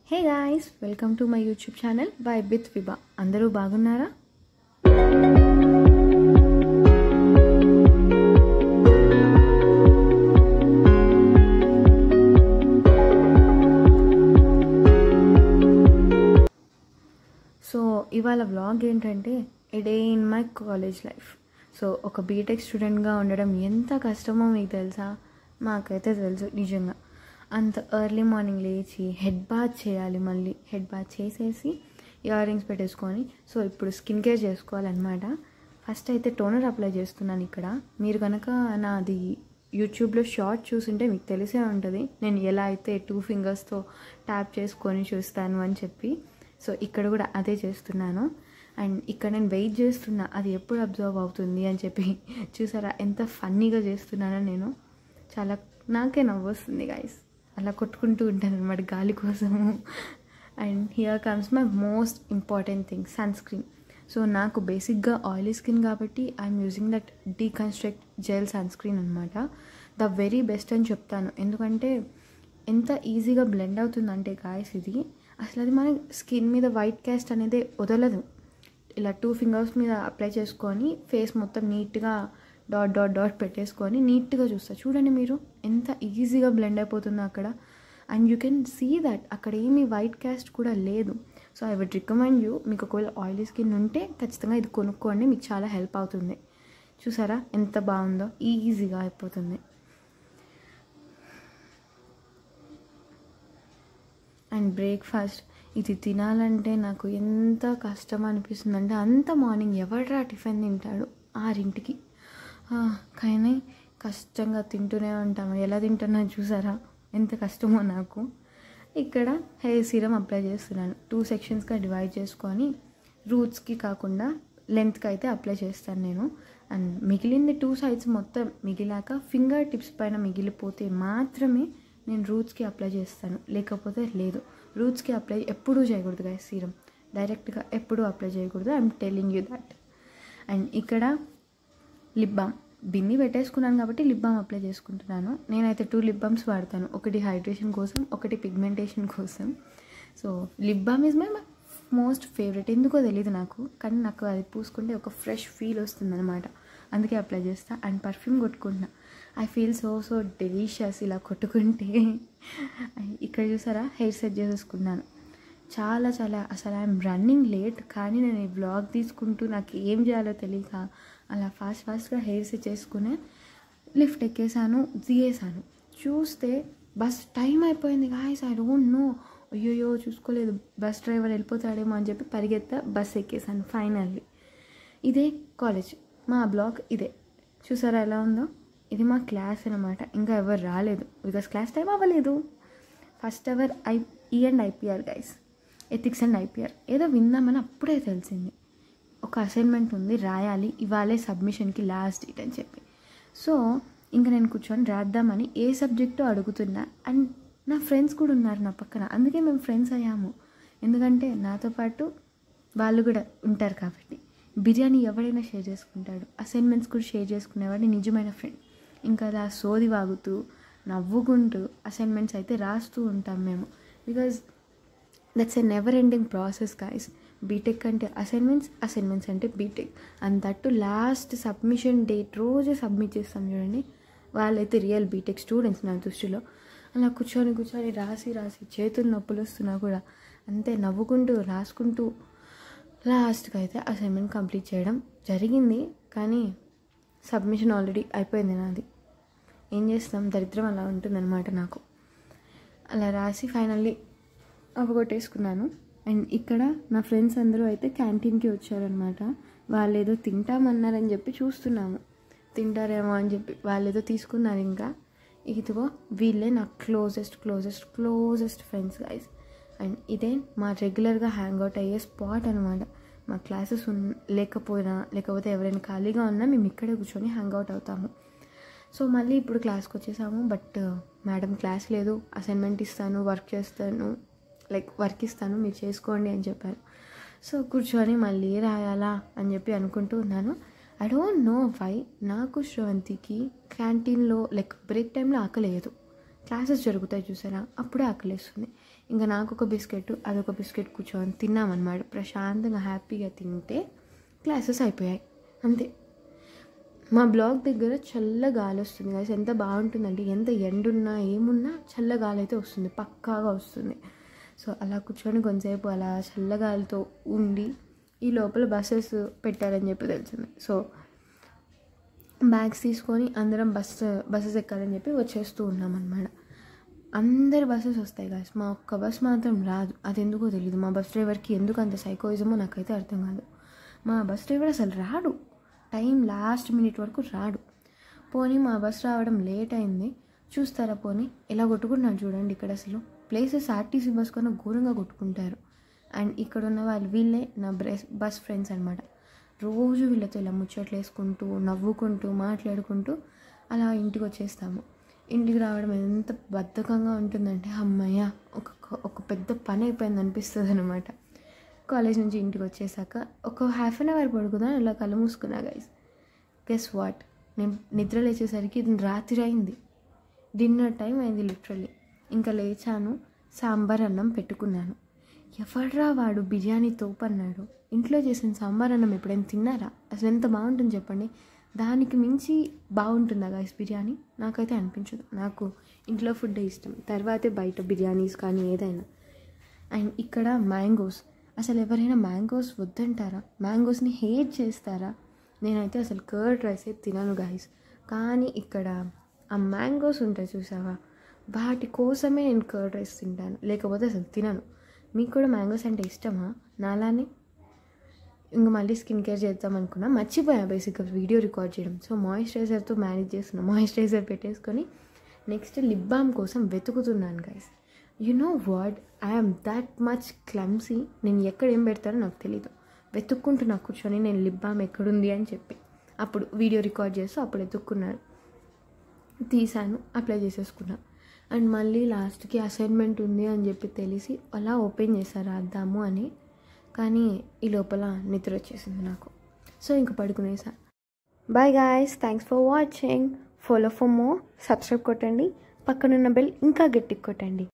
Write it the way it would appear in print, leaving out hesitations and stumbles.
Hey guys, welcome to my YouTube channel vibe with Vibha. అందరూ బాగున్నారా? So ఇవాళ vlog ఏంటంటే a day in my college life. So ఒక BTech స్టూడెంట్గా ఉండడం ఎంత కష్టమో మీకు తెలుసా? మాకైతే తెలుసు నిజంగా. అంత ఎర్లీ మార్నింగ్ లేచి హెడ్ బాత్ చేయాలి, మళ్ళీ హెడ్ బాత్ చేసేసి ఇయర్ రింగ్స్ పెట్టేసుకొని సో ఇప్పుడు స్కిన్ కేర్ చేసుకోవాలన్నమాట. ఫస్ట్ అయితే టోనర్ అప్లై చేస్తున్నాను ఇక్కడ. మీరు కనుక నాది యూట్యూబ్లో షార్ట్ చూసుంటే మీకు తెలిసే ఉంటుంది నేను ఎలా అయితే 2 ఫింగర్స్తో ట్యాప్ చేసుకొని చూస్తాను అని చెప్పి. సో ఇక్కడ కూడా అదే చేస్తున్నాను. అండ్ ఇక్కడ నేను వెయిట్ చేస్తున్నా అది ఎప్పుడు అబ్జర్వ్ అవుతుంది అని చెప్పి. చూసారా ఎంత ఫన్నీగా చేస్తున్నానో నేను. చాలా నాకే నవ్వు వస్తుంది గాయస్. అలా కొట్టుకుంటూ ఉంటాను అనమాట గాలి కోసము. And here comes my most important thing, sunscreen. So నాకు బేసిక్గా ఆయిలీ స్కిన్ కాబట్టి I'm using that deconstruct gel sunscreen అనమాట. ద వెరీ బెస్ట్ అని చెప్తాను. ఎందుకంటే ఎంత ఈజీగా బ్లెండ్ అవుతుందంటే గాయస్ ఇది అసలు అది మన స్కిన్ మీద వైట్ క్యాస్ట్ అనేది వదలదు. ఇలా 2 ఫింగర్స్ మీద అప్లై చేసుకొని ఫేస్ మొత్తం నీట్గా డాట్ డాట్ డాట్ పెట్టేసుకొని నీట్గా చూస్తా. చూడండి మీరు ఎంత ఈజీగా బ్లెండ్ అయిపోతుందో అక్కడ. And you can see that అక్కడ ఏమీ వైట్ క్యాస్ట్ కూడా లేదు. So I would recommend you, మీకు ఒకవేళ ఆయిలీ స్కిన్ ఉంటే ఖచ్చితంగా ఇది కొనుక్కోండి, మీకు చాలా హెల్ప్ అవుతుంది. చూసారా ఎంత బాగుందో, ఈజీగా అయిపోతుంది. అండ్ బ్రేక్ఫాస్ట్ ఇది తినాలంటే నాకు ఎంత కష్టం అనిపిస్తుంది అంటే, అంత మార్నింగ్ ఎవడరా టిఫిన్ తింటాడు 6ంటికి. కానీ కష్టంగా తింటూనే ఉంటాము. ఎలా తింటున్నా చూసారా ఎంత కష్టమో నాకు. ఇక్కడ హెయిర్ సీరం అప్లై చేస్తున్నాను. 2 సెక్షన్స్గా డివైడ్ చేసుకొని రూట్స్కి కాకుండా లెంత్కి అయితే అప్లై చేస్తాను నేను. అండ్ మిగిలింది 2 సైడ్స్ మొత్తం మిగిలాక ఫింగర్ టిప్స్ పైన మిగిలిపోతే మాత్రమే నేను రూట్స్కి అప్లై చేస్తాను, లేకపోతే లేదు. రూట్స్కి అప్లై ఎప్పుడూ చేయకూడదు గాయస్, సీరం డైరెక్ట్గా ఎప్పుడూ అప్లై చేయకూడదు. I'm telling you that. And ఇక్కడ లిప్ బామ్ బిన్ని పెట్టేసుకున్నాను కాబట్టి లిప్ బామ్ అప్లై చేసుకుంటున్నాను. నేనైతే 2 లిప్ బామ్స్ వాడతాను, ఒకటి హైడ్రేషన్ కోసం, ఒకటి పిగ్మెంటేషన్ కోసం. So lip balm is my most favourite. ఎందుకో తెలియదు నాకు, కానీ నాకు అది పూసుకుంటే ఒక ఫ్రెష్ ఫీల్ వస్తుంది అనమాట, అందుకే అప్లై చేస్తా. అండ్ పర్ఫ్యూమ్ కొట్టుకుంటున్నా. ఐ ఫీల్ సో డెలీషియస్ ఇలా కొట్టుకుంటే. ఇక్కడ చూసారా హెయిర్ సెట్ చేసేసుకున్నాను. చాలా అసలు ఐఎమ్ రన్నింగ్ లేట్, కానీ నేను ఈ వ్లాగ్ తీసుకుంటూ నాకు ఏం చేయాలో తెలియక అలా ఫాస్ట్గా హెయిర్ సెట్ చేసుకునే లిఫ్ట్ ఎక్కేసాను, దిగేసాను. చూస్తే బస్ టైం అయిపోయింది గాయస్. ఐ డోంట్ నో, అయ్యోయ్యో చూసుకోలేదు, బస్ డ్రైవర్ వెళ్ళిపోతాడేమో అని చెప్పి పరిగెత్తా బస్ ఎక్కేసాను ఫైనల్లీ. ఇదే కాలేజ్, మా బ్లాక్ ఇదే. చూసారా ఎలా ఉందో? ఇది మా క్లాస్ అనమాట. ఇంకా ఎవరు రాలేదు బికాస్ క్లాస్ టైం అవ్వలేదు. First hour and IPR guys, ethics and IPR. ఏదో విందామని అప్పుడే తెలిసింది ఒక అసైన్మెంట్ ఉంది రాయాలి, ఇవాళే సబ్మిషన్కి లాస్ట్ డేట్ అని చెప్పి. సో ఇంకా నేను కూర్చొని రాద్దామని ఏ సబ్జెక్టు అడుగుతున్నా. అండ్ నా ఫ్రెండ్స్ కూడా ఉన్నారు నా పక్కన, అందుకే మేము ఫ్రెండ్స్ అయ్యాము. ఎందుకంటే నాతో పాటు వాళ్ళు కూడా ఉంటారు కాబట్టి. బిర్యానీ ఎవడైనా షేర్ చేసుకుంటాడు, అసైన్మెంట్స్ కూడా షేర్ చేసుకునేవాడిని నిజమైన ఫ్రెండ్. ఇంకా అలా సోది వాగుతూ నవ్వుకుంటూ అసైన్మెంట్స్ అయితే రాస్తూ ఉంటాం మేము. Because that's a never ending process guys. BTech అంటే అసైన్మెంట్స్ అంటే BTech. And that last submission date రోజే సబ్మిట్ చేస్తాం చూడండి, వాళ్ళైతే రియల్ బీటెక్ స్టూడెంట్స్ నా దృష్టిలో. అలా కూర్చొని రాసి చేతులు నొప్పులు వస్తున్నా కూడా అంతే నవ్వుకుంటూ రాసుకుంటూ లాస్ట్కి అయితే అసైన్మెంట్ కంప్లీట్ చేయడం జరిగింది. కానీ సబ్మిషన్ ఆల్రెడీ అయిపోయింది నాది. ఏం చేస్తాం, దరిద్రం అలా ఉంటుందన్నమాట నాకు. అలా రాసి ఫైనల్లీ అవగొట్టేసుకున్నాను. అండ్ ఇక్కడ నా ఫ్రెండ్స్ అందరూ అయితే క్యాంటీన్కి వచ్చారనమాట. వాళ్ళు ఏదో తింటామన్నారని చెప్పి చూస్తున్నాము, తింటారేమో అని చెప్పి వాళ్ళు ఏదో తీసుకున్నారు. ఇంకా ఇదిగో వీళ్ళే నా క్లోజెస్ట్ ఫ్రెండ్స్ గైస్. అండ్ ఇదే మా రెగ్యులర్గా హ్యాంగ్అవుట్ అయ్యే స్పాట్ అనమాట. మా క్లాసెస్ లేకపోతే ఎవరైనా ఖాళీగా ఉన్నా మేము ఇక్కడే కూర్చొని హ్యాంగ్అవుట్ అవుతాము. సో మళ్ళీ ఇప్పుడు క్లాస్కి వచ్చేసాము. బట్ మేడం క్లాస్ లేదు, అసైన్మెంట్ ఇస్తాను, వర్క్ ఇస్తాను మీరు చేసుకోండి అని చెప్పారు. సో కూర్చొని మళ్ళీ రాయాలా అని చెప్పి అనుకుంటూ ఉన్నాను. ఐ డోంట్ నో వై నాకు శ్రవంతికి క్యాంటీన్లో బ్రేక్ టైంలో ఆకలేదు. క్లాసెస్ జరుగుతాయి చూసారా, అప్పుడే ఆకలేస్తుంది. ఇంకా నాకు ఒక బిస్కెట్ అదొక బిస్కెట్ కూర్చొని తిన్నామన్నమాట. ప్రశాంతంగా హ్యాపీగా తింటే క్లాసెస్ అయిపోయాయి అంతే. మా బ్లాక్ దగ్గర చల్ల గాలి వస్తుంది కదా, ఎంత బాగుంటుందంటే ఎంత ఎండున్నా ఏమున్నా చల్ల గాలి అయితే వస్తుంది, పక్కాగా వస్తుంది. సో అలా కూర్చొని కొంతసేపు అలా చల్లగాలితో ఉండి ఈ లోపల బస్సెస్ పెట్టారని చెప్పి తెలిసింది. సో బ్యాగ్స్ తీసుకొని అందరం బస్సెస్ ఎక్కాలని చెప్పి వచ్చేస్తూ ఉన్నాం అన్నమాట. అందరు బస్సెస్ వస్తాయి గాయస్, మా ఒక్క బస్ మాత్రం రాదు. అది ఎందుకో తెలియదు. మా బస్ డ్రైవర్కి ఎందుకు అంత సైకోయిజమో నాకైతే అర్థం కాదు. మా బస్ డ్రైవర్ అసలు రాడు, టైం లాస్ట్ మినిట్ వరకు రాడు. పోనీ మా బస్ రావడం లేట్ అయింది చూస్తారా, పోనీ ఎలా కొట్టుకుంటున్నారు చూడండి. ఇక్కడ అసలు ప్లేసెస్ ఆర్టీసీ బస్ కన్నా ఘోరంగా కొట్టుకుంటారు. అండ్ ఇక్కడ ఉన్న వాళ్ళు వీళ్ళే నా బస్ ఫ్రెండ్స్ అనమాట. రోజు వీళ్ళతో ఇలా ముచ్చట్లు వేసుకుంటూ నవ్వుకుంటూ మాట్లాడుకుంటూ అలా ఇంటికి వచ్చేస్తాము. ఇంటికి రావడం ఎంత బద్ధకంగా ఉంటుందంటే అమ్మయ్య ఒక పెద్ద పని అయిపోయింది అనిపిస్తుంది అనమాట. కాలేజ్ నుంచి ఇంటికి వచ్చేసాక ఒక హాఫ్ అన్ అవర్ పడుకుందాం ఇలా కళ్ళు మూసుకున్నా గైస్. గెస్ వాట్, నేను నిద్ర లేచేసరికి ఇది రాత్రి అయింది, డిన్నర్ టైం అయింది లిటరల్లీ. ఇంకా లేచాను, సాంబార్ అన్నం పెట్టుకున్నాను. ఎవడ్రా వాడు బిర్యానీ తోపన్నాడు. ఇంట్లో చేసిన సాంబార్ అన్నం ఎప్పుడైనా తిన్నారా? అసలు ఎంత బాగుంటుంది చెప్పండి. దానికి మించి బాగుంటుందా గైస్ బిర్యానీ? నాకైతే అనిపించదు. నాకు ఇంట్లో ఫుడ్ ఇష్టం, తర్వాతే బయట బిర్యానీస్ కానీ ఏదైనా. అండ్ ఇక్కడ మ్యాంగోస్, అసలు ఎవరైనా మ్యాంగోస్ వద్దంటారా? మ్యాంగోస్ని హేట్ చేస్తారా? నేనైతే అసలు కర్డ్ రైస్ తినను గైస్. కానీ ఇక్కడ ఆ మ్యాంగోస్ ఉంటాయి చూసావా, వాటి కోసమే నేను కర్డ్ రైస్ తింటాను, లేకపోతే అసలు తినను. మీకు కూడా మ్యాంగోస్ అంటే ఇష్టమా నాలానే? ఇంకా మళ్ళీ స్కిన్ కేర్ చేద్దాం అనుకున్నా, మర్చిపోయా బేసిక్గా వీడియో రికార్డ్ చేయడం. సో మాయిశ్చరైజర్తో మేనేజ్ చేస్తున్నా, మాయిశ్చరైజర్ పెట్టేసుకొని నెక్స్ట్ లిప్ బామ్ కోసం వెతుకుతున్నాను guys. You know what, I'm that much clumsy. నేను ఎక్కడ ఏం పెడతానో నాకు తెలీదు. వెతుక్కుంటున్నా కూర్చొని నేను లిప్ బామ్ ఎక్కడుంది అని చెప్పి. అప్పుడు వీడియో రికార్డ్ చేస్తూ అప్పుడు వెతుక్కున్నాను, తీసాను, అప్లై చేసేసుకున్నా. అండ్ మళ్ళీ లాస్ట్కి అసైన్మెంట్ ఉంది అని చెప్పి తెలిసి అలా ఓపెన్ చేశారు రాద్దాము అని. కానీ ఈ లోపల నిద్ర వచ్చేసింది నాకు. సో ఇంక పడుకునేసా. Bye guys, thanks for watching. Follow for more, subscribe కొట్టండి, పక్కనున్న బెల్ ఇంకా గట్టిగా కొట్టండి.